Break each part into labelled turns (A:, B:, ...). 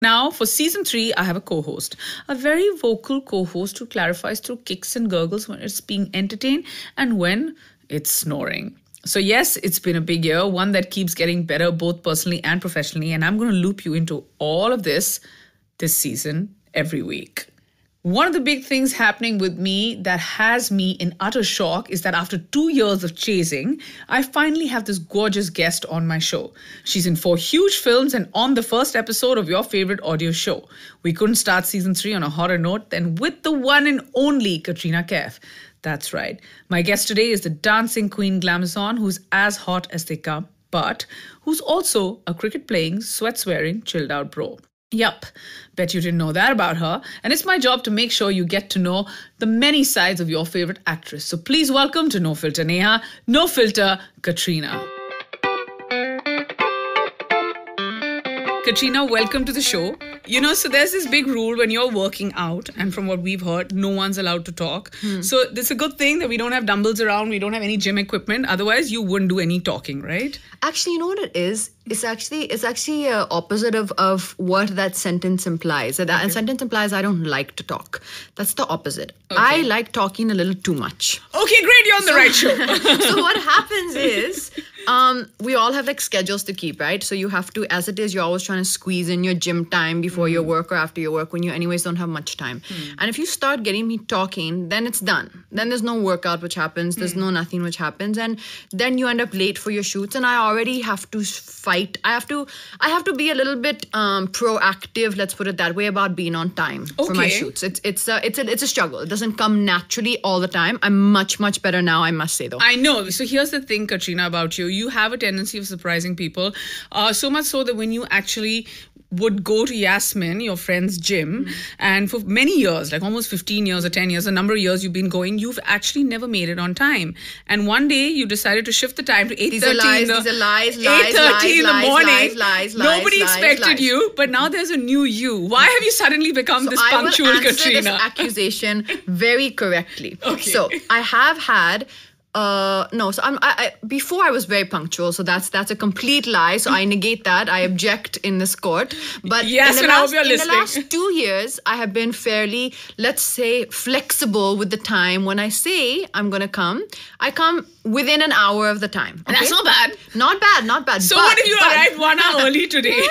A: Now, for season 3, I have a co host, a very vocal co host who clarifies through kicks and gurgles when it's being entertained and when it's snoring. So, yes, it's been a big year, one that keeps getting better both personally and professionally, and I'm going to loop you into all of this season every week. One of the big things happening with me that has me in utter shock is that after 2 years of chasing, I finally have this gorgeous guest on my show. She's in 4 huge films and on the first episode of your favorite audio show. We couldn't start season 3 on a hotter note than with the one and only Katrina Kaif. That's right. My guest today is the dancing queen glamazon who's as hot as they come, but who's also a cricket-playing, sweat-swearing, chilled-out bro. Yup, bet you didn't know that about her. And it's my job to make sure you get to know the many sides of your favorite actress. So please welcome to No Filter Neha, No Filter Katrina. Katrina, welcome to the show. You know, so there's this big rule when you're working out, and from what we've heard, no one's allowed to talk. So it's a good thing that we don't have dumbbells around, we don't have any gym equipment. Otherwise, you wouldn't do any talking, right?
B: Actually, you know what it is? It's actually opposite of what that sentence implies. That sentence implies I don't like to talk. That's the opposite. Okay. I like talking a little too much.
A: Okay, great. You're on the right show.
B: So what happens is we all have like schedules to keep, right? So you have to, as it is, you're always trying to squeeze in your gym time before your work or after your work when you anyways don't have much time. And if you start getting me talking, then it's done. Then there's no workout which happens. There's no nothing which happens. And then you end up late for your shoots. And I already have to fight. I have to be a little bit proactive, let's put it that way, about being on time for my shoots. It's a struggle. It doesn't come naturally all the time. I'm much better now, I must say, though.
A: I know. So here's the thing, Katrina, about you. You have a tendency of surprising people. So much so that when you actually would go to Yasmin, your friend's gym, and for many years, like almost 15 years or 10 years, a number of years you've been going, you've actually never made it on time. And one day you decided to shift the time to 8:30
B: These are lies,
A: in the morning.
B: Lies,
A: Nobody expected you, but now there's a new you. Why have you suddenly become this punctual,
B: I will answer
A: Katrina?
B: this accusation very correctly.
A: Okay.
B: So I have had before I was very punctual, so that's a complete lie. So I negate that. I object in this court. But
A: yes,
B: in the last 2 years, I have been fairly, let's say, flexible with the time. When I say I'm going to come, I come within an hour of the time.
A: Okay? That's not bad.
B: Not bad.
A: So what if you arrived 1 hour early today?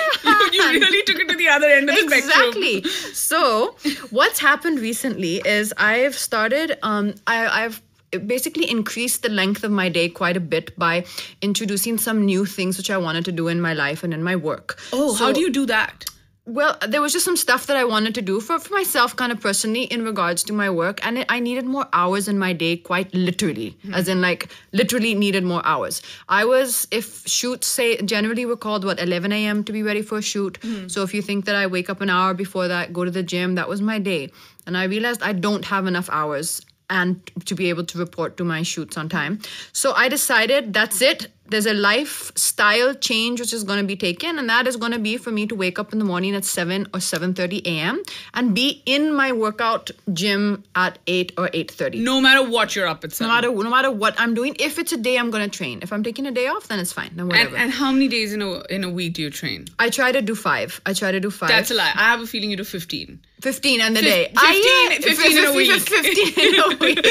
A: You really took it to the other end of the spectrum.
B: Exactly. So what's happened recently is I've started, I've basically increased the length of my day quite a bit by introducing some new things which I wanted to do in my life and in my work.
A: Oh, so, how do you do that?
B: Well, there was just some stuff that I wanted to do for myself kind of personally in regards to my work. And I needed more hours in my day, quite literally, as in like literally needed more hours. If shoots say generally we're called 11 a.m. to be ready for a shoot. So if you think that I wake up an hour before that, go to the gym, that was my day. And I realized I don't have enough hours and to be able to report to my shoots on time. So I decided that's it. There's a lifestyle change which is going to be taken, and that is going to be for me to wake up in the morning at 7 or 7:30 a.m. and be in my workout gym at 8 or 8:30.
A: No matter what you're up at 7.
B: No matter what I'm doing. If it's a day I'm going to train. If I'm taking a day off, then it's fine. Then whatever.
A: And how many days in a week do you train?
B: I try to do 5.
A: That's a lie. I have a feeling you do 15.
B: 15 in the day.
A: 15 in a week.
B: 15 in a week.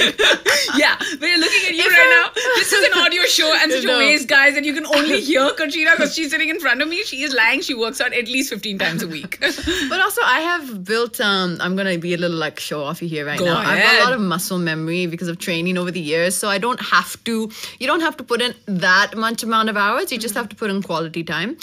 A: Yeah, we're looking at you right now. This is an audio show and such a waste, guys, and you can only hear Katrina because she's sitting in front of me. She is lying. She works out at least 15 times a week.
B: But also I have built, I'm going to be a little like show-offy here right now.
A: Ahead.
B: I've got a lot of muscle memory because of training over the years. So you don't have to put in that much amount of hours. You just have to put in quality time.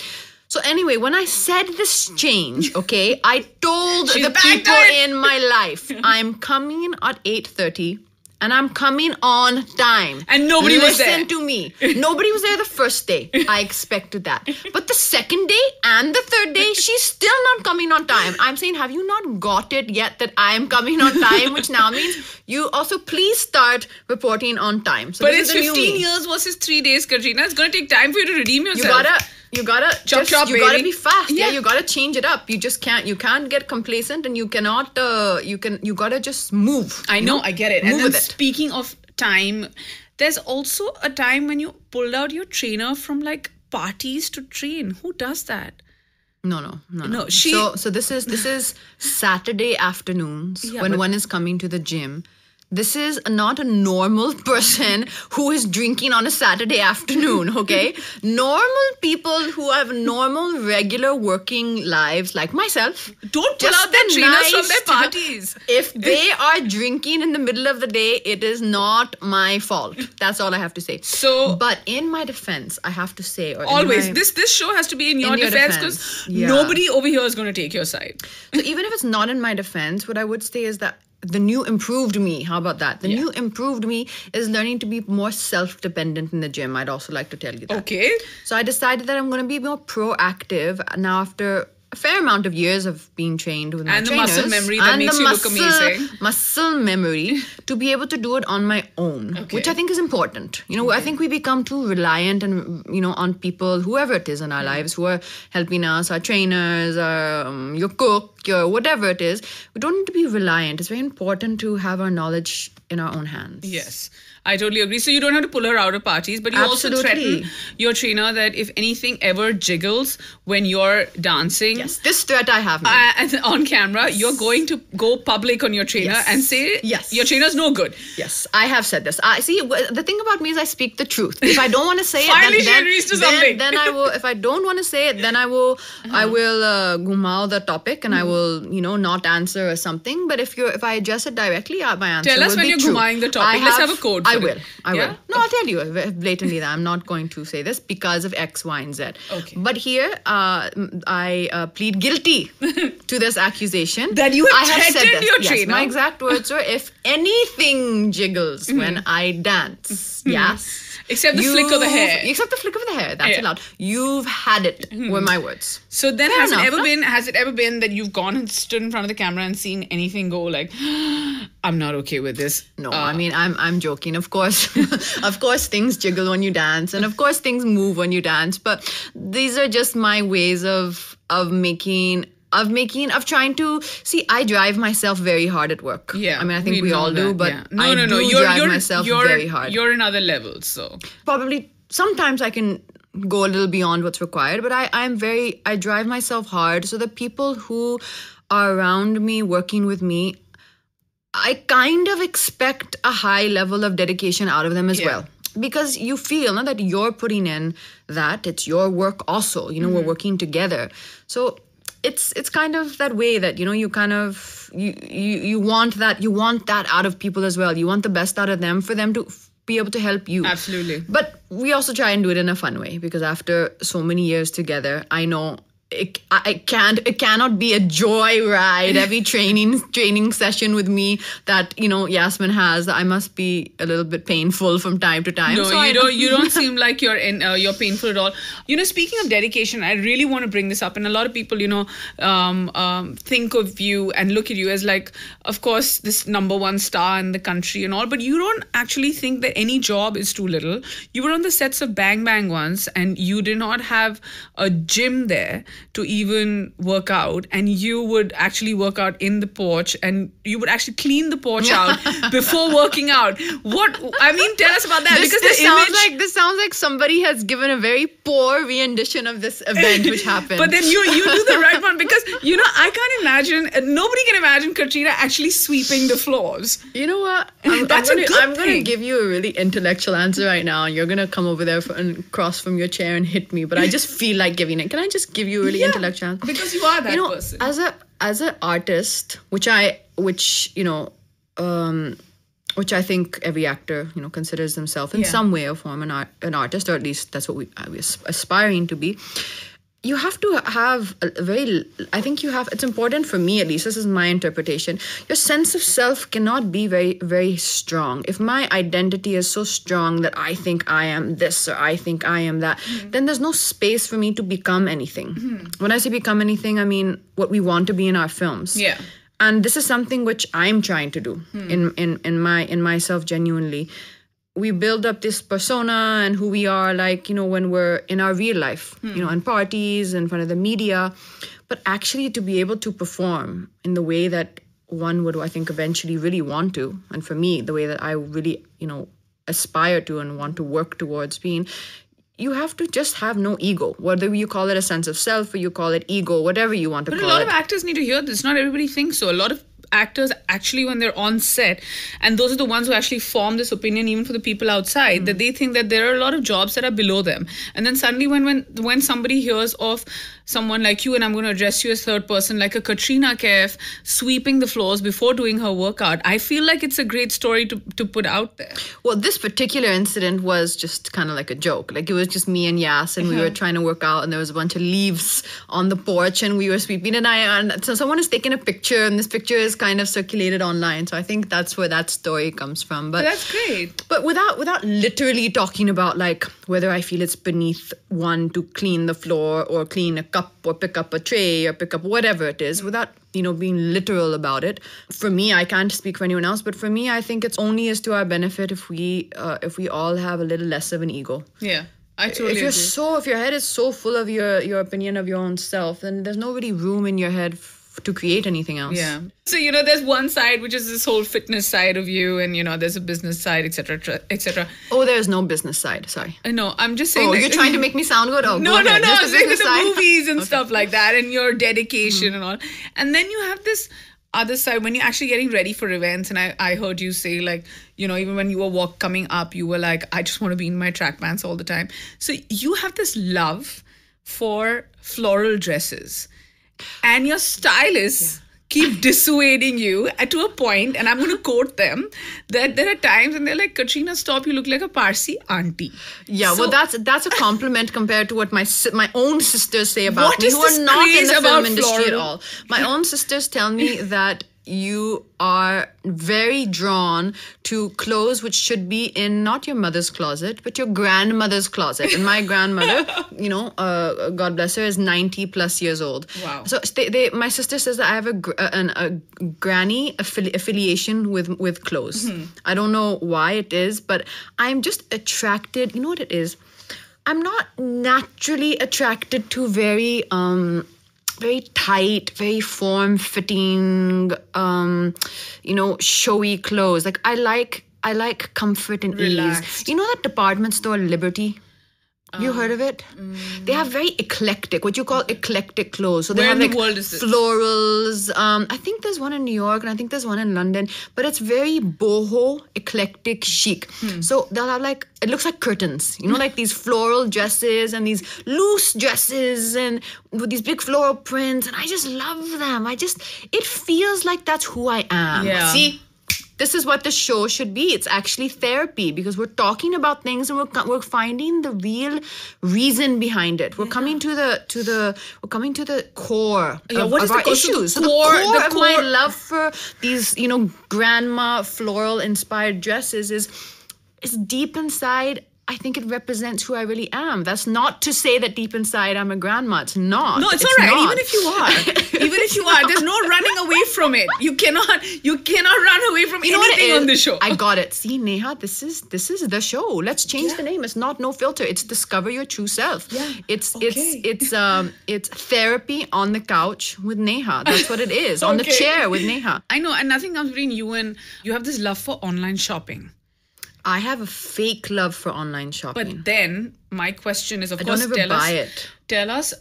B: So anyway, when I said this change, okay, I told the people in my life, I'm coming at 8:30 and I'm coming on time.
A: And nobody was there.
B: Listen to me. Nobody was there the first day. I expected that. But the second day and the third day, she's still not coming on time. I'm saying, have you not got it yet that I'm coming on time? Which now means you also please start reporting on time. So
A: but it's 15 years versus 3 days, Katrina. It's going to take time for you to redeem yourself.
B: You gotta be fast. Yeah, you gotta change it up. You can't get complacent, and you gotta just move.
A: I know, I get it.
B: Move
A: and
B: with
A: then
B: it.
A: Speaking of time, there's also a time when you pulled out your trainer from like parties to train. Who does that?
B: No.
A: No,
B: So this is Saturday afternoons
A: Yeah,
B: when
A: but-
B: one is coming to the gym. This is not a normal person who is drinking on a Saturday afternoon, okay? Normal people who have normal, regular working lives like myself.
A: Don't pull
B: just
A: out their
B: the
A: trainers from their
B: nice-
A: parties.
B: If they are drinking in the middle of the day, it is not my fault. That's all I have to say.
A: So-
B: but in my defense, I have to say, or in
A: Always.
B: my-
A: This show has to be in your
B: your
A: defense
B: defense,
A: because
B: yeah.
A: nobody over here is going to take your side.
B: So even if it's not in my defense, what I would say is that the new improved me, how about that? The new improved me is learning to be more self-dependent in the gym. I'd also like to tell you that.
A: Okay.
B: So I decided that I'm going to be more proactive now after a fair amount of years of being trained with my
A: And the
B: trainers.
A: muscle memory that
B: And
A: makes
B: the
A: you look amazing.
B: Muscle memory to be able to do it on my own,
A: Okay.
B: which I think is important. You know, I think we become too reliant and on people, whoever it is in our lives, who are helping us, our trainers, your cook, your whatever it is. We don't need to be reliant. It's very important to have our knowledge in our own hands.
A: Yes, I totally agree. So you don't have to pull her out of parties, but you also
B: Absolutely.
A: threaten your trainer that if anything ever jiggles when you're dancing
B: Yes, this threat I have made.
A: and on camera, you're going to go public on your trainer
B: Yes.
A: and say
B: Yes.
A: your trainer's no good.
B: Yes, I have said this. I see. The thing about me is I speak the truth. If I don't want to say it,
A: Finally she
B: then,
A: agrees to something.
B: then I will. If I don't want to say it, then I will. I will gumao the topic and I will, not answer or something. But if I address it directly, my answer
A: Tell us
B: will
A: when
B: be
A: you're
B: true.
A: gumaing the topic. Let's have a code for
B: I
A: it.
B: will. I
A: Yeah?
B: will. No, I'll tell you blatantly that I'm not going to say this because of X, Y, and Z.
A: Okay.
B: But here, I plead guilty to this accusation.
A: That you have
B: I have said
A: threatened
B: this.
A: your
B: Yes,
A: trainer.
B: my exact words were, if anything jiggles when I dance, yes.
A: Except the flick of the hair.
B: Except the flick of the hair. That's
A: Yeah.
B: allowed. You've had it, were my words.
A: So then
B: Fair
A: has
B: enough,
A: it ever been that you've gone and stood in front of the camera and seen anything go like, I'm not okay with this?
B: No, I mean, I'm joking. Of course, of course, things jiggle when you dance, and of course, things move when you dance. But these are just my ways of trying to see. I drive myself very hard at work.
A: Yeah,
B: I mean, I think we
A: know
B: all do,
A: that,
B: but
A: yeah.
B: I do drive myself very hard.
A: You're in other levels, so
B: Probably sometimes I can go a little beyond what's required, but I drive myself hard. So the people who are around me, working with me, I kind of expect a high level of dedication out of them as well. Because you feel that you're putting in that, it's your work also. We're working together. So it's kind of that way that, you kind of, you want that out of people as well. You want the best out of them for them to be able to help you.
A: Absolutely.
B: But we also try and do it in a fun way, because after so many years together, I know it cannot be a joy ride every training session with me that Yasmin has. I must be a little bit painful from time to time.
A: No,
B: So
A: you don't seem like you're painful at all. Speaking of dedication, I really want to bring this up, and a lot of people think of you and look at you as like, of course, this number one star in the country and all, but you don't actually think that any job is too little. You were on the sets of Bang Bang once, and you did not have a gym there to even work out, and you would actually work out in the porch, and you would actually clean the porch out before working out. Tell us about that.
B: This sounds like somebody has given a very poor rendition of this event which happened.
A: But then you do the right one, because I can't imagine, nobody can imagine Katrina actually sweeping the floors.
B: You know what?
A: That's a good
B: I'm going to
A: thing.
B: give you a really intellectual answer right now, and you're going to come over there and cross from your chair and hit me. But I just feel like giving it. Can I just give you a really intellectual answer?
A: Because you are that person.
B: As an artist, which I think every actor considers themselves in some way or form an artist, or at least that's what we're aspiring to be. You have to have it's important for me, at least, this is my interpretation. Your sense of self cannot be very, very strong. If my identity is so strong that I think I am this or I think I am that, then there's no space for me to become anything. When I say become anything, I mean what we want to be in our films.
A: Yeah.
B: And this is something which I'm trying to do in myself genuinely. We build up this persona and who we are, like, when we're in our real life, in parties, in front of the media. But actually to be able to perform in the way that one would, I think, eventually really want to. And for me, the way that I really, aspire to and want to work towards being, you have to just have no ego. Whether you call it a sense of self or you call it ego, whatever you want to
A: But
B: call
A: a lot
B: it.
A: of actors need to hear this. Not everybody thinks so. A lot of actors actually, when they're on set, and those are the ones who actually form this opinion even for the people outside, that they think that there are a lot of jobs that are below them. And then suddenly when somebody hears of someone like you, and I'm going to address you as third person, like a Katrina Kaif sweeping the floors before doing her workout, I feel like it's a great story to put out there.
B: Well, this particular incident was just kind of like a joke. Like, it was just me and Yas, and we were trying to work out, and there was a bunch of leaves on the porch, and we were sweeping. And so someone has taken a picture, and this picture is kind of circulated online. So I think that's where that story comes from. But
A: that's great.
B: But without literally talking about like whether I feel it's beneath one to clean the floor or clean a cup or pick up a tray or pick up whatever it is, without being literal about it. For me, I can't speak for anyone else, but for me, I think it's only is to our benefit if we all have a little less of an ego.
A: Yeah. I totally agree.
B: If your head is so full of your opinion of your own self, then there's no really room in your head to create anything else.
A: Yeah. So, there's one side, which is this whole fitness side of you, and, there's a business side, etc., etc.
B: Oh, there's no business side. Sorry.
A: I know. I'm just saying.
B: Oh, you're trying to make me sound good? Oh,
A: no. I'm saying with the
B: side?
A: movies and stuff like that, and your dedication and all. And then you have this other side when you're actually getting ready for events. And I heard you say, like, even when you were coming up, you were like, I just want to be in my track pants all the time. So you have this love for floral dresses. And your stylists keep dissuading you to a point, and I'm going to quote them, that there are times and they're like, Katrina, stop, you look like a Parsi auntie.
B: Yeah, well, that's a compliment compared to what my own sisters say about me, who are not in the film industry at all. My own sisters tell me that you are very drawn to clothes which should be in not your mother's closet, but your grandmother's closet. And my grandmother, God bless her, is 90 plus years old.
A: Wow.
B: So my sister says that I have a granny affiliation with clothes. Mm-hmm. I don't know why it is, but I'm just attracted. You know what it is? I'm not naturally attracted to very tight, very form-fitting, showy clothes. Like, I like comfort and
A: relaxed.
B: Ease. You know that department store Liberty? Have you heard of it? They have very eclectic, what you call eclectic clothes. So they have
A: in the world is this?
B: Florals. I think there's one in New York and I think there's one in London. But it's very boho, eclectic, chic. So they'll have it looks like curtains. Like these floral dresses and these loose dresses and with these big floral prints. And I just love them. It feels like that's who I am.
A: Yeah.
B: See? This is what the show should be. It's actually therapy because we're talking about things and we're finding the real reason behind it. We're coming to the core of our issues. So the core of my love for these, grandma floral inspired dresses is deep inside. I think it represents who I really am. That's not to say that deep inside I'm a grandma. It's not.
A: No, it's all right. Even if you are, there's no running away from it. You cannot run away from anything on the show.
B: I got it. See, Neha, this is the show. Let's change the name. It's not No Filter. It's Discover Your True Self.
A: Yeah.
B: It's therapy on the couch with Neha. That's what it is. On the chair with Neha.
A: I know, and nothing comes between you and you have this love for online shopping.
B: I have a fake love for online shopping.
A: But then my question is, of course,
B: don't ever buy it.
A: Tell us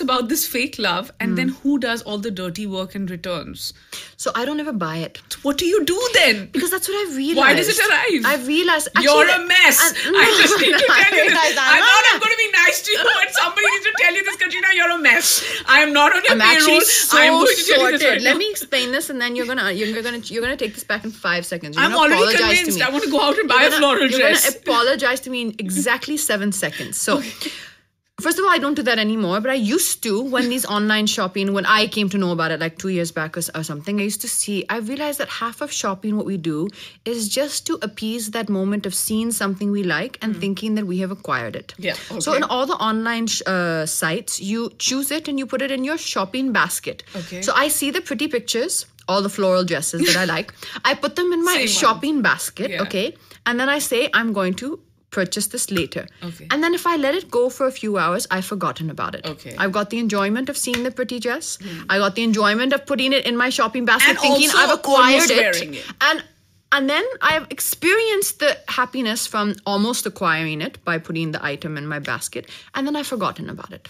A: about this fake love, and then who does all the dirty work and returns?
B: So I don't ever buy it.
A: What do you do then?
B: Because that's what I realized.
A: Why does it arrive?
B: I realized
A: you're a mess. I just need to tell you this. I thought I'm going to be nice to you, but somebody needs to tell you this, Katrina. You're a mess. I am not on your payroll. I'm going to tell you this right now.
B: Let me explain this, and then you're gonna take this back in 5 seconds.
A: I'm already convinced. I want to go out and buy a floral dress.
B: You're gonna apologize to me in exactly 7 seconds. So. First of all, I don't do that anymore, but I used to when I came to know about it like 2 years back or something, I realized that half of shopping, what we do is just to appease that moment of seeing something we like and thinking that we have acquired it.
A: Yeah. Okay.
B: So in all the online sites, you choose it and you put it in your shopping basket.
A: Okay.
B: So I see the pretty pictures, all the floral dresses that I like. I put them in my shopping basket, okay? And then I say, I'm going to purchase this later.
A: Okay.
B: And then if I let it go for a few hours, I've forgotten about it.
A: Okay.
B: I've got the enjoyment of seeing the pretty dress. I got the enjoyment of putting it in my shopping basket
A: and
B: thinking
A: also
B: I've acquired
A: wearing it.
B: And And then I've experienced the happiness from almost acquiring it by putting the item in my basket. And then I've forgotten about it.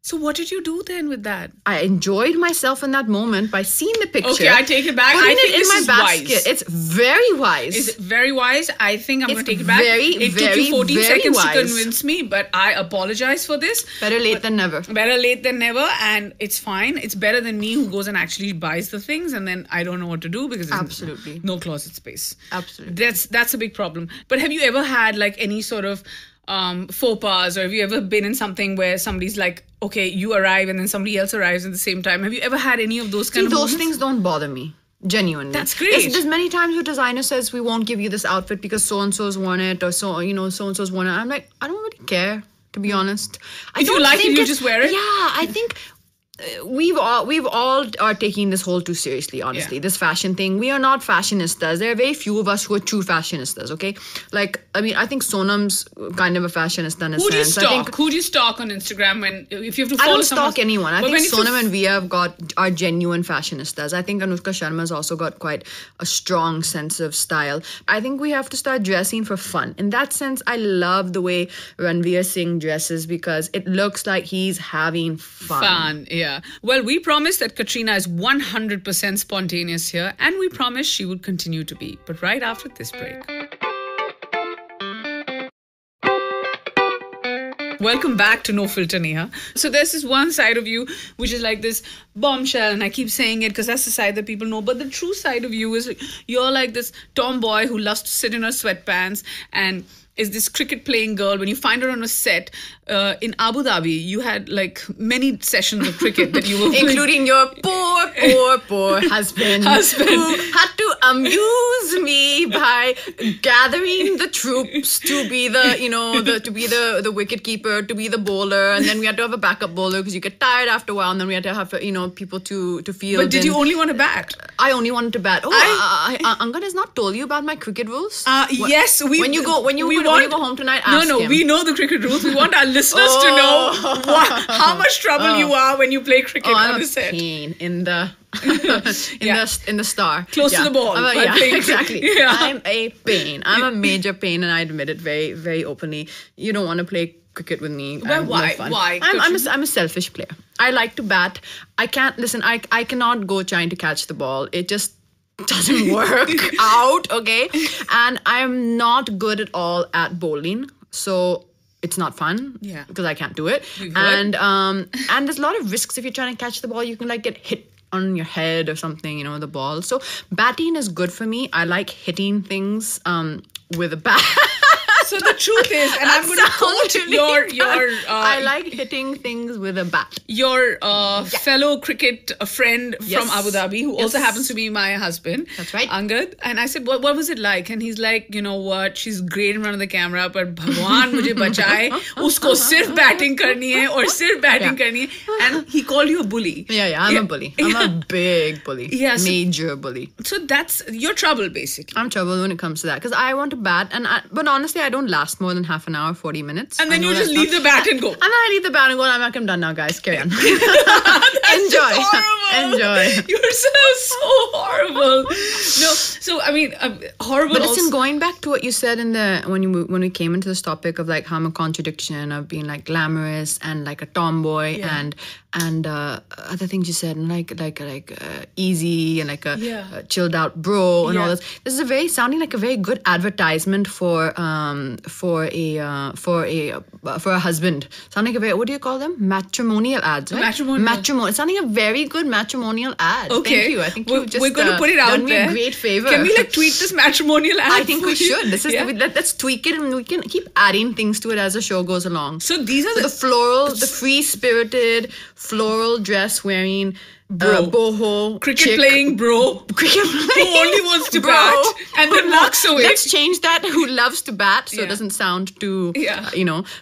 A: So what did you do then with that?
B: I enjoyed myself in that moment by seeing the picture.
A: Okay, I take it back. I think this is wise.
B: It's very wise.
A: Is it very wise? I think I'm going to take it back. It took
B: very,
A: you 14
B: very
A: seconds
B: wise.
A: to convince me, but I apologize for this.
B: Better late than never.
A: Better late than never, and it's fine. It's better than me who goes and actually buys the things, and then I don't know what to do because there's
B: Absolutely.
A: no closet space.
B: Absolutely.
A: That's a big problem. But have you ever had like any sort of faux pas, or have you ever been in something where somebody's like, okay, you arrive and then somebody else arrives at the same time? Have you ever had any of those kind of
B: those
A: moments?
B: things don't bother me. Genuinely.
A: That's great.
B: There's many times where designer says we won't give you this outfit because so-and-so's worn it, or so-and-so's worn it. I'm like, I don't really care, to be honest.
A: If you like it, you just wear it?
B: Yeah, I think we've all are taking this whole too seriously, honestly.
A: Yeah.
B: This fashion thing. We are not fashionistas. There are very few of us who are true fashionistas, okay? Like, I mean, I think Sonam's kind of a fashionista in a
A: Who do you
B: sense.
A: stalk? Who do you stalk on Instagram if you have to follow
B: I don't
A: someone?
B: stalk anyone. I
A: But
B: think
A: when you
B: Sonam and Via are genuine fashionistas. I think Anushka Sharma's also got quite a strong sense of style. I think we have to start dressing for fun. In that sense, I love the way Ranveer Singh dresses because it looks like he's having fun.
A: Yeah. Well, we promised that Katrina is 100% spontaneous here, and we promised she would continue to be. But right after this break. Welcome back to No Filter, Neha. So there's this one side of you which is like this bombshell, and I keep saying it because that's the side that people know. But the true side of you is you're like this tomboy who loves to sit in her sweatpants and is this cricket playing girl. When you find her on a set in Abu Dhabi, you had like many sessions of cricket that you were
B: including your poor husband who had to amuse me by gathering the troops to be the wicket keeper, to be the bowler, and then we had to have a backup bowler because you get tired after a while, and then we had to have people to field.
A: But did you only want to bat?
B: I only wanted to bat. Angad has not told you about my cricket rules.
A: Yes,
B: when you go home tonight, ask him.
A: We know the cricket rules. We want our listeners to know how much trouble you are when you play cricket on the set.
B: Pain in the in the star,
A: close to the ball.
B: Exactly. Yeah. I'm a pain. I'm a major pain, and I admit it very, very openly. You don't want to play cricket with me.
A: Well, why?
B: No fun.
A: Why?
B: I'm a selfish player. I like to bat. I can't listen. I cannot go trying to catch the ball. It just doesn't work out, okay? And I'm not good at all at bowling, so it's not fun.
A: Yeah,
B: because I can't do it. And there's a lot of risks if you're trying to catch the ball. You can like get hit on your head or something, the ball. So batting is good for me. I like hitting things with a bat.
A: So the truth is, and I'm going to quote your
B: I like hitting things with a bat.
A: Your fellow cricket friend from Abu Dhabi, who also happens to be my husband.
B: That's right.
A: Angad. And I said, what was it like? And he's like, you know what? She's great in front of the camera, but Bhagwan mujhe bachaye. Usko sirf batting karni hai or sirf batting karni hai. And he called you a bully.
B: Yeah, I'm a bully. I'm a big bully.
A: Yeah,
B: major bully.
A: So that's your trouble, basically.
B: I'm trouble when it comes to that because I want to bat, but honestly, I don't last more than half an hour, 40 minutes.
A: And then you just leave the bat and go.
B: And then I leave the bat and go, I'm done now, guys. Carry on.
A: Enjoy.
B: Enjoy.
A: You're so horrible. No, so I mean, horrible.
B: But listen, going back to what you said when we came into this topic of like how I'm a contradiction of being like glamorous and like a tomboy and other things you said and like easy and like a chilled out bro and all this. This is sounding like a very good advertisement for a husband. Sounding like what do you call them? Matrimonial ads, right? Matrimonial. It's sounding a very good matrimonial ad.
A: Okay.
B: Thank you. I think
A: we're going to put it out
B: done
A: there.
B: Me a great favor.
A: Can we tweet this matrimonial ad?
B: I think we should. Let's tweak it and we can keep adding things to it as the show goes along.
A: So these are
B: the floral, the free-spirited floral dress wearing
A: bro,
B: boho,
A: cricket playing bro, who only wants to bat and then walks away.
B: Let's change that. Who loves to bat, so it doesn't sound too,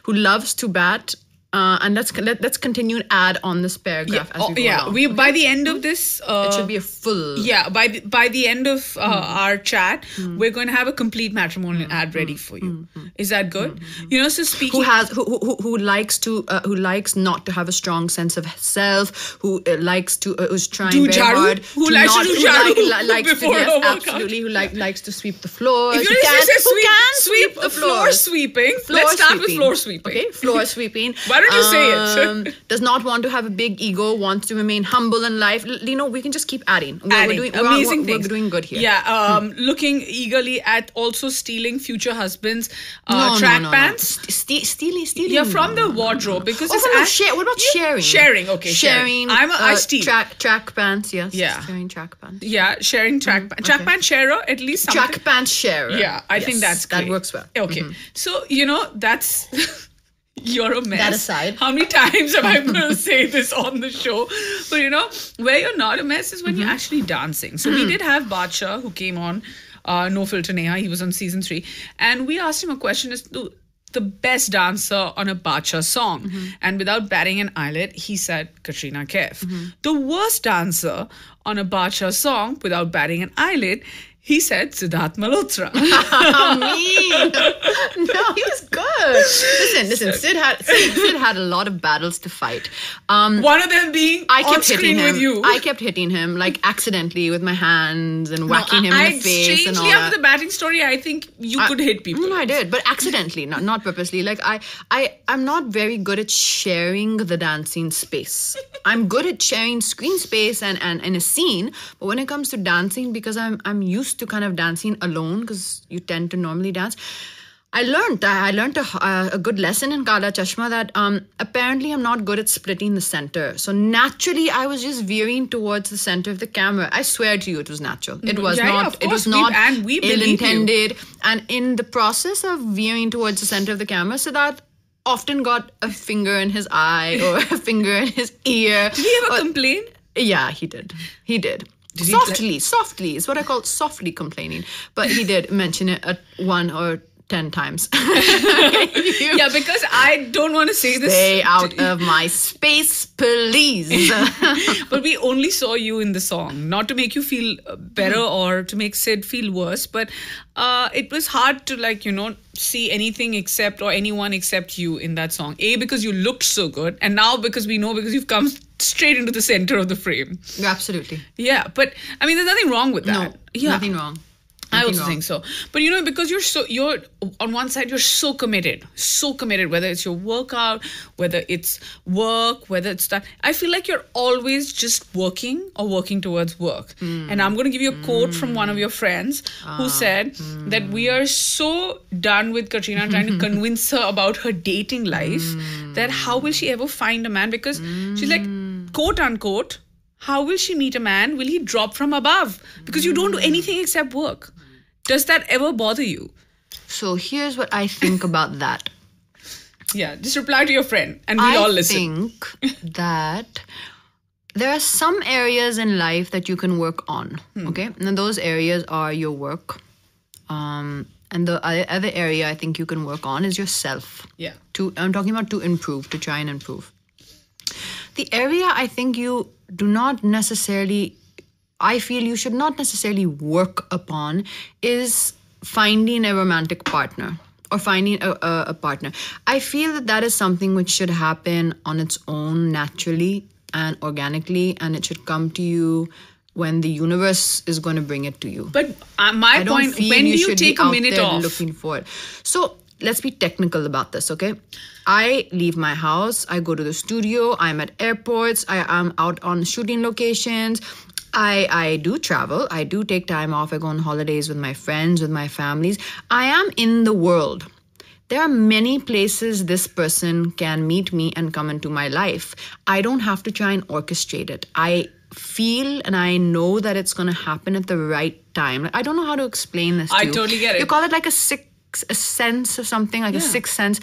B: who loves to bat. And let's continue and add on this paragraph as we go along.
A: By the end of this,
B: it should be a full.
A: Yeah, by the end of our chat, we're going to have a complete matrimonial ad ready for you. Is that good? So speaking...
B: who likes not to have a strong sense of self, who's trying
A: do
B: very
A: jharu?
B: hard,
A: Who likes to do jharu
B: likes to,
A: before
B: yes,
A: a workout?
B: absolutely, who likes to sweep the floors.
A: If
B: Who
A: you
B: can
A: sweep
B: the
A: floor sweeping. Let's start with floor sweeping.
B: Okay, floor sweeping.
A: Why don't you say it?
B: Does not want to have a big ego, wants to remain humble in life. We can just keep adding.
A: Amazing things.
B: We're doing good here.
A: Yeah, looking eagerly at also stealing future husbands'
B: No.
A: pants.
B: Stealing.
A: Yeah, from the wardrobe, because
B: what about sharing?
A: Sharing, okay.
B: Sharing.
A: I steal.
B: Track pants, yes.
A: Yeah.
B: Sharing track pants.
A: Yeah, sharing track pants. Track pants sharer, at least something.
B: Track pants sharer.
A: Yeah, I think that's great.
B: That works well.
A: Okay. So, that's... You're a mess.
B: That aside.
A: How many times am I going to say this on the show? But where you're not a mess is when you're actually dancing. So we did have Bacha, who came on No Filter Neha. He was on season 3. And we asked him a question as to the best dancer on a Bacha song. And without batting an eyelid, he said Katrina Kaif. The worst dancer on a Bacha song, without batting an eyelid, he said Siddharth Malhotra.
B: Mean. No, he was good. Listen. Sid had a lot of battles to fight.
A: One of them being on screen with you.
B: I kept hitting him, like accidentally with my hands and whacking him in the face and all that.
A: After the batting story, I think you could hit people.
B: No, I did, but accidentally, not purposely. Like I'm not very good at sharing the dancing space. I'm good at sharing screen space and in a scene, but when it comes to dancing, because I'm used to kind of dancing alone, because you tend to normally dance. I learned a good lesson in Kala Chashma that apparently I'm not good at splitting the center. So naturally, I was just veering towards the center of the camera. I swear to you, it was natural. It was not. It was not ill-intended. And in the process of veering towards the center of the camera, Siddharth often got a finger in his eye or a finger in his ear.
A: Did he ever complain?
B: Yeah, he did. Softly. It's what I call softly complaining. But he did mention it at 1 or 10 times.
A: Yeah, because I don't want to say this.
B: Stay out of my space, please.
A: But we only saw you in the song, not to make you feel better or to make Sid feel worse, but it was hard to see anything except or anyone except you in that song. A, because you looked so good, and now because you've come straight into the center of the frame.
B: Absolutely.
A: Yeah, but I mean, there's nothing wrong with that.
B: No,
A: yeah.
B: Nothing wrong.
A: I also think so. But because you're on one side, you're so committed, whether it's your workout, whether it's work, whether it's that. I feel like you're always just working or working towards work. And I'm going to give you a quote from one of your friends who said that we are so done with Katrina trying to convince her about her dating life that how will she ever find a man? Because she's like, quote unquote, how will she meet a man? Will he drop from above? Because you don't do anything except work. Does that ever bother you? So
B: here's what I think about that.
A: Yeah, just reply to your friend and we'll all listen.
B: I think that there are some areas in life that you can work on, okay? And those areas are your work. And the other area I think you can work on is yourself.
A: Yeah.
B: I'm talking about to try and improve. The area I think you do not necessarily... I feel you should not necessarily work upon is finding a romantic partner or finding a partner. I feel that is something which should happen on its own naturally and organically, and it should come to you when the universe is going to bring it to you.
A: But my point, when do you take a minute off?
B: Looking for it. So let's be technical about this, okay? I leave my house, I go to the studio, I'm at airports, I am out on shooting locations. I do travel. I do take time off. I go on holidays with my friends, with my families. I am in the world. There are many places this person can meet me and come into my life. I don't have to try and orchestrate it. I feel and I know that it's going to happen at the right time. I don't know how to explain this to you.
A: I totally get it.
B: You call it like a sense of something, like a sixth sense.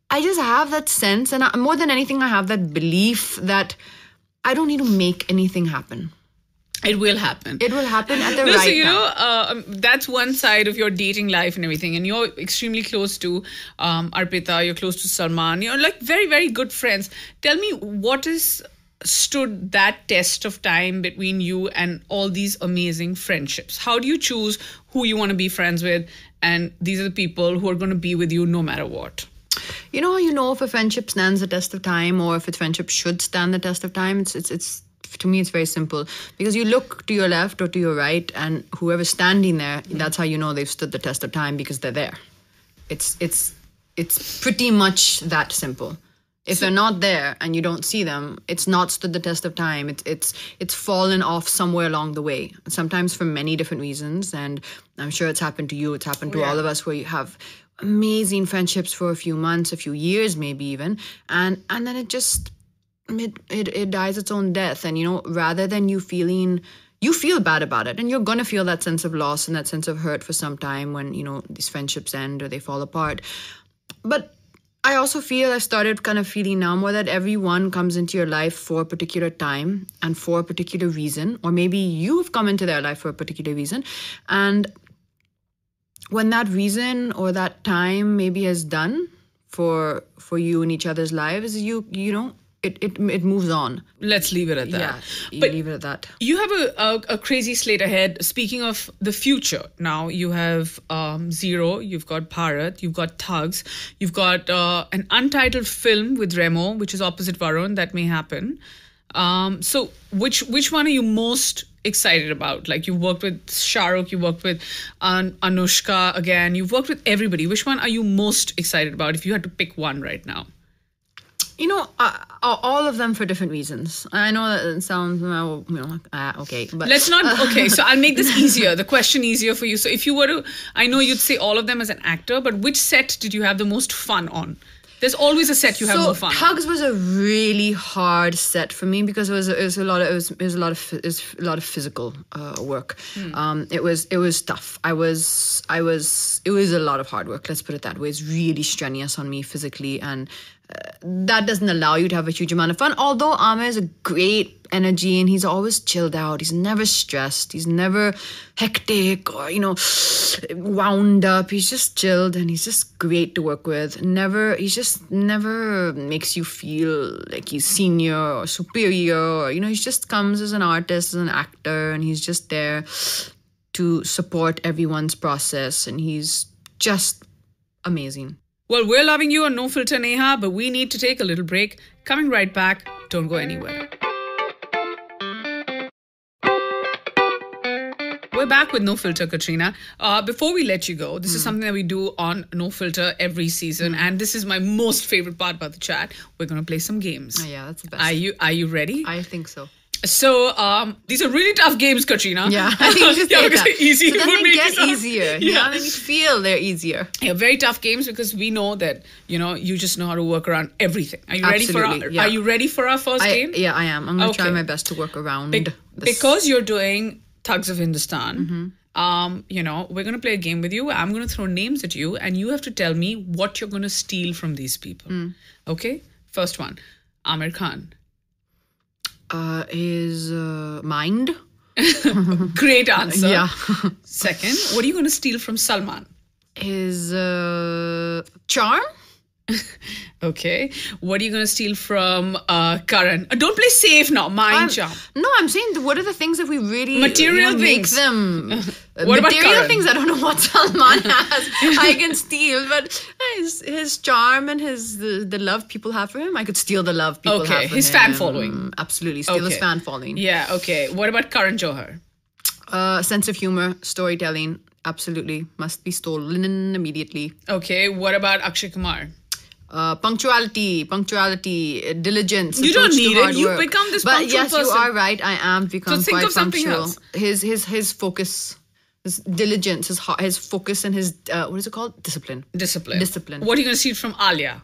B: I just have that sense, and more than anything, I have that belief that I don't need to make anything happen.
A: It will happen.
B: It will happen at the right time.
A: That's one side of your dating life and everything. And you're extremely close to Arpita. You're close to Salman. You're like very, very good friends. Tell me, what is stood that test of time between you and all these amazing friendships? How do you choose who you want to be friends with? And these are the people who are going to be with you no matter what.
B: You know if a friendship stands the test of time or if a friendship should stand the test of time. It's to me, it's very simple, because you look to your left or to your right, and whoever's standing there, that's how you know they've stood the test of time, because they're there. It's pretty much that simple. If they're not there and you don't see them, it's not stood the test of time. It's fallen off somewhere along the way. Sometimes for many different reasons, and I'm sure it's happened to you. It's happened to all of us, where you have amazing friendships for a few months, a few years, maybe even, and then it just it dies its own death. And rather than you feel bad about it, and you're gonna feel that sense of loss and that sense of hurt for some time when these friendships end or they fall apart. But I also feel, I've started kind of feeling now more, that everyone comes into your life for a particular time and for a particular reason, or maybe you've come into their life for a particular reason. And when that reason or that time maybe is done for you in each other's lives, it moves on.
A: Let's leave it at that.
B: Yeah, leave it at that.
A: You have a crazy slate ahead. Speaking of the future, now you have Zero, you've got Bharat, you've got Thugs, you've got an untitled film with Remo, which is opposite Varun, that may happen. So which one are you most excited about? Like, you worked with Shahrukh, you worked with Anushka again, you've worked with everybody. Which one are you most excited about if you had to pick one right now?
B: All of them for different reasons. I know that it sounds, okay. But
A: let's not, okay, so I'll make this easier, the question easier for you. So if you were to, I know you'd say all of them as an actor, but which set did you have the most fun on? There's always a set you have more fun on.
B: Thugs was a really hard set for me, because it was a lot of physical work. It was tough. It was a lot of hard work. Let's put it that way. It's really strenuous on me physically, and that doesn't allow you to have a huge amount of fun. Although Amir is a great energy, and he's always chilled out. He's never stressed. He's never hectic or, wound up. He's just chilled, and he's just great to work with. He just never makes you feel like he's senior or superior. Or, he just comes as an artist, as an actor, and he's just there to support everyone's process. And he's just amazing.
A: Well, we're loving you on No Filter, Neha, but we need to take a little break. Coming right back. Don't go anywhere. We're back with No Filter, Katrina. Before we let you go, this is something that we do on No Filter every season, and this is my most favorite part about the chat. We're going to play some games.
B: Oh, yeah, that's the best.
A: Are you ready?
B: I think so.
A: So these are really tough games, Katrina.
B: Yeah, I think you should say that.
A: Easy.
B: So then they get easier.
A: Yeah.
B: Then you feel they're easier.
A: Yeah, very tough games, because we know that you just know how to work around everything. Are you ready for
B: yeah.
A: Are you ready for our first game?
B: Yeah, I am. I'm going to try my best to work around this.
A: Because you're doing Thugs of Hindustan. We're going to play a game with you. I'm going to throw names at you, and you have to tell me what you're going to steal from these people. Okay? First one, Amir Khan.
B: His mind.
A: Great answer.
B: Yeah.
A: Second, what are you going to steal from Salman?
B: His charm.
A: Okay. What are you going to steal from Karan? Don't play safe now. Mind charm.
B: No, I'm saying, what are the things that we really
A: material things
B: make them?
A: What
B: material
A: about
B: things? I don't know what Salman has. I can steal, but his charm and the love people have for him, I could steal the love people have for him.
A: Okay, his fan following.
B: Absolutely, steal his fan following.
A: Yeah. Okay. What about Karan Johar?
B: Sense of humor, storytelling, absolutely must be stolen immediately.
A: Okay. What about Akshay Kumar?
B: Punctuality, diligence.
A: You don't need it. You've become this punctual person.
B: But yes, you are right. I am become
A: so think
B: quite
A: of something
B: punctual.
A: Else.
B: His focus, his diligence, his focus, and his what is it called? Discipline.
A: What are you going to steal from Alia?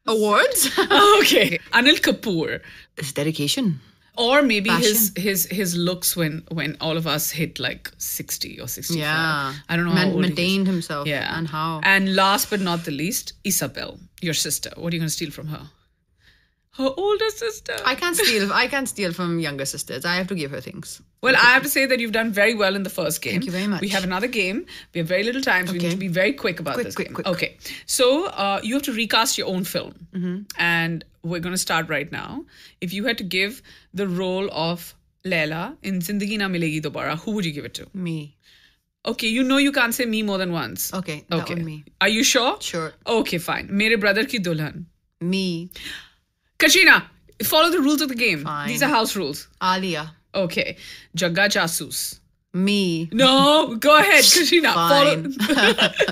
B: Awards.
A: Okay. Anil Kapoor.
B: His dedication.
A: Or maybe his looks when all of us hit like 60 or 65.
B: Yeah.
A: I don't know how old
B: maintained himself.
A: Yeah.
B: And how.
A: And last but not the least, Isabel, your sister. What are you going to steal from her? Her older sister.
B: I can't steal from younger sisters. I have to give her things.
A: Well, I have to say that you've done very well in the first game.
B: Thank you very much.
A: We have another game. We have very little time, so we need to be very quick about this game.
B: Quick.
A: Okay. So you have to recast your own film. And we're going to start right now. If you had to give the role of Laila in Zindagi Na Milegi Dobara, who would you give it to?
B: Me.
A: Okay, you know you can't say me more than once.
B: Okay, that one me.
A: Are you sure?
B: Sure.
A: Okay, fine. Mere brother ki dulhan.
B: Me.
A: Katrina, follow the rules of the game.
B: Fine.
A: These are house rules.
B: Alia.
A: Okay. Jagga Jasus.
B: Me.
A: No, go ahead, Katrina.
B: Fine.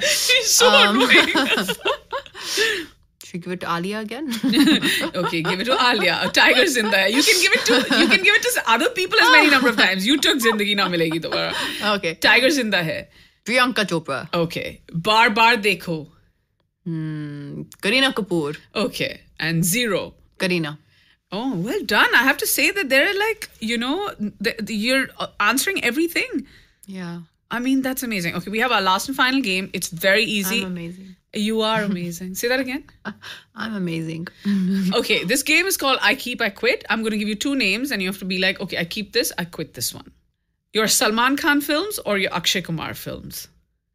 A: She's so annoying.
B: Should we give it to Alia again?
A: Okay, give it to Alia. Tiger Zinda hai. You can give it to other people as many number of times. You took Zindagi Na Milegi Dobara.
B: Okay.
A: Tiger Zinda hai.
B: Priyanka Chopra.
A: Okay. Bar Bar Dekho.
B: Kareena Kapoor.
A: Okay. And Zero.
B: Kareena.
A: Oh, well done. I have to say that they're like, you're answering everything.
B: Yeah.
A: I mean, that's amazing. Okay, we have our last and final game. It's very easy.
B: I'm amazing.
A: You are amazing. Say that again.
B: I'm amazing.
A: Okay, this game is called I Keep, I Quit. I'm going to give you two names and you have to be like, okay, I keep this, I quit this one. Your Salman Khan films or your Akshay Kumar films?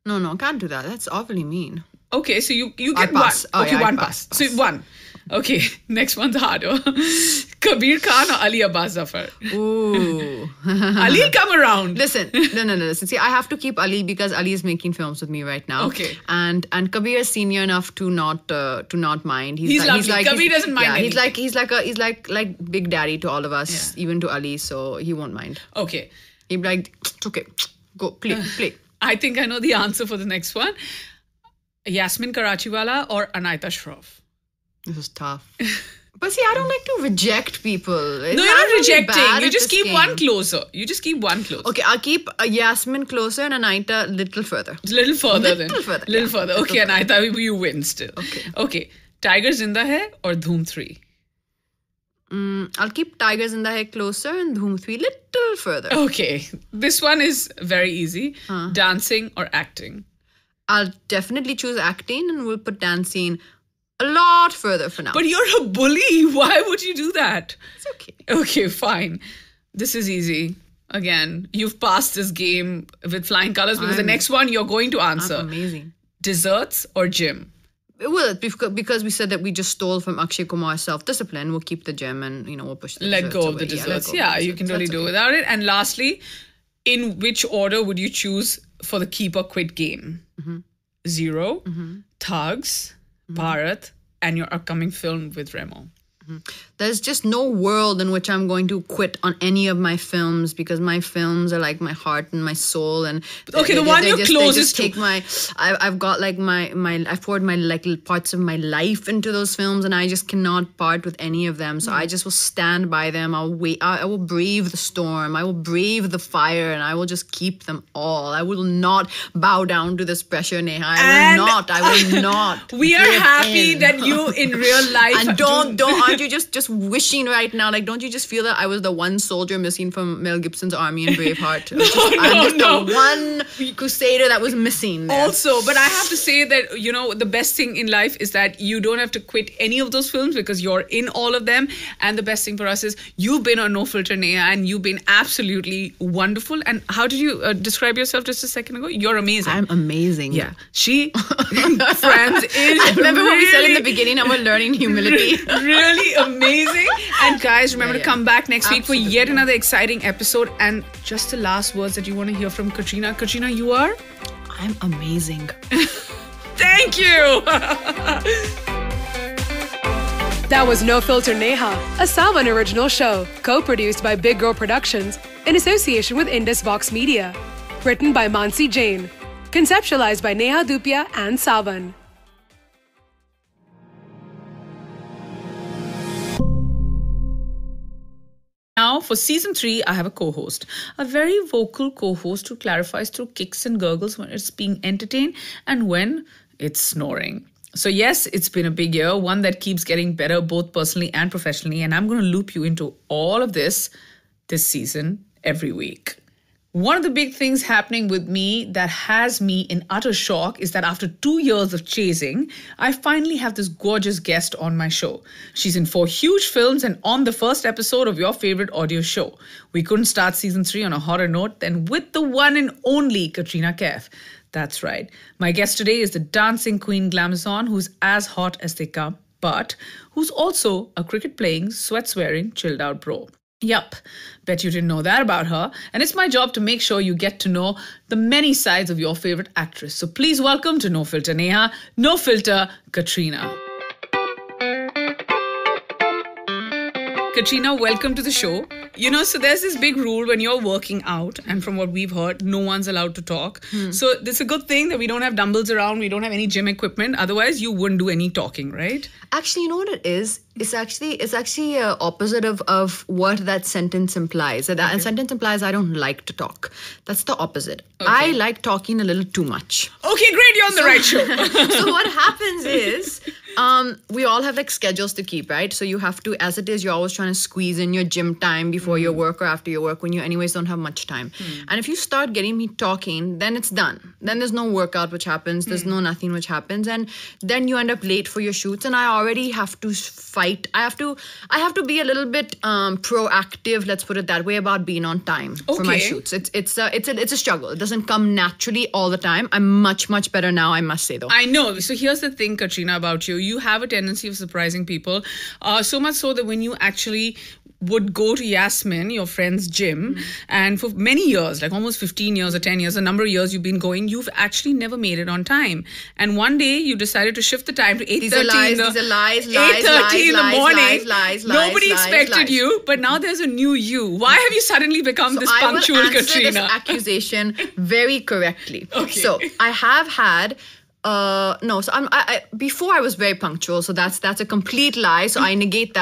B: No, can't do that. That's awfully mean.
A: Okay, so you
B: I
A: get
B: pass.
A: one.
B: Oh,
A: Okay,
B: yeah,
A: one
B: I
A: pass.
B: pass.
A: So one. Okay, next one's harder. Kabir Khan or Ali Abbas Zafar?
B: Ooh.
A: Ali'll come around.
B: Listen. Listen. See, I have to keep Ali because Ali is making films with me right now.
A: Okay.
B: And Kabir is senior enough to not mind.
A: He's lovely. Kabir doesn't mind
B: Yeah,
A: anything.
B: he's like big daddy to all of us, even to Ali, so he won't mind.
A: Okay.
B: He'd be like, it's okay, go play.
A: I think I know the answer for the next one. Yasmin Karachiwala or Anaita Shroff?
B: This is tough. But see, I don't like to reject people.
A: No, you're not rejecting. You just keep one closer. Okay,
B: I'll keep Yasmin closer and Anaita a little further.
A: A little further then.
B: Little
A: further. Okay, Anaita, you win still. Okay. Tiger Zinda Hai or Dhoom 3?
B: I'll keep Tigers in the Hai closer and Dhoom 3 little further.
A: Okay. This one is very easy. Dancing or acting?
B: I'll definitely choose acting and we'll put dancing a lot further for now.
A: But you're a bully. Why would you do that?
B: It's okay.
A: Okay, fine. This is easy. Again, you've passed this game with flying colors because the next one you're going to answer.
B: I'm amazing.
A: Desserts or gym?
B: Well, because we said that we just stole from Akshay Kumar's self-discipline, we'll keep the gym and, we'll push the
A: Let
B: desserts
A: go of
B: away.
A: the desserts.
B: Yeah,
A: You can really do without it. And lastly, in which order would you choose for the keep or quit game? Zero, Thugs, Bharat, and your upcoming film with Remo.
B: There's just no world in which I'm going to quit on any of my films because my films are like my heart and my soul. And
A: okay, the one you're closest to.
B: I've got like I've poured my like parts of my life into those films, and I just cannot part with any of them. So I just will stand by them. I'll wait. I will brave the storm. I will brave the fire, and I will just keep them all. I will not bow down to this pressure, Neha. I will not.
A: We are happy that you in real life
B: and aren't you just wishing right now? Like, don't you just feel that I was the one soldier missing from Mel Gibson's army in Braveheart? I'm just the one crusader that was missing there.
A: Also, but I have to say that, the best thing in life is that you don't have to quit any of those films because you're in all of them. And the best thing for us is you've been on No Filter, Neha, and you've been absolutely wonderful. And how did you describe yourself just a second ago? You're amazing.
B: I'm amazing.
A: Yeah. She, friends, is
B: I remember what we said in the beginning, and we're learning humility.
A: Really amazing. And guys, remember to come back next week for yet another exciting episode. And just the last words that you want to hear from Katrina. Katrina, you are?
B: I'm amazing.
A: Thank you.
C: That was No Filter Neha, a Salvan original show, co-produced by Big Girl Productions in association with Indus Vox Media. Written by Mansi Jain. Conceptualized by Neha Dupia and Salvan.
A: Now, for season 3, I have a co-host. A very vocal co-host who clarifies through kicks and gurgles when it's being entertained and when it's snoring. So yes, it's been a big year, one that keeps getting better both personally and professionally. And I'm going to loop you into all of this season every week. One of the big things happening with me that has me in utter shock is that after 2 years of chasing, I finally have this gorgeous guest on my show. She's in 4 huge films and on the first episode of your favorite audio show. We couldn't start season 3 on a hotter note than with the one and only Katrina Kaif. That's right. My guest today is the dancing queen glamazon who's as hot as they come, but who's also a cricket-playing, sweat-swearing, chilled-out bro. Yup, bet you didn't know that about her. And it's my job to make sure you get to know the many sides of your favorite actress. So please welcome to No Filter Neha, No Filter Katrina. Katrina, welcome to the show. So there's this big rule when you're working out, and from what we've heard, no one's allowed to talk. So it's a good thing that we don't have dumbbells around, we don't have any gym equipment. Otherwise, you wouldn't do any talking, right?
B: Actually, you know what it is? It's actually opposite of what that sentence implies. That sentence implies I don't like to talk. That's the opposite.
A: Okay.
B: I like talking a little too much.
A: Okay, great. You're on the right show.
B: So what happens is we all have like schedules to keep, right? So you have to, as it is, you're always trying to squeeze in your gym time before your work or after your work when you anyways don't have much time. And if you start getting me talking, then it's done. Then there's no workout which happens. There's no nothing which happens. And then you end up late for your shoots. And I already have to fight. I have to be a little bit proactive, let's put it that way, about being on time for my shoots. It's a struggle. It doesn't come naturally all the time. I'm much better now, I must say, though.
A: I know. So here's the thing, Katrina, about you. You have a tendency of surprising people. So much so that when you actually would go to Yasmin, your friend's gym, and for many years, like almost 15 years or 10 years, a number of years you've been going, you've actually never made it on time. And one day you decided to shift the time to 8:30
B: These are lies,
A: in the morning.
B: Lies,
A: Nobody expected you, but now there's a new you. Why have you suddenly become this punctual,
B: I will answer
A: Katrina?
B: this accusation very correctly.
A: Okay.
B: So I have had before I was very punctual, so that's a complete lie. So I negate that.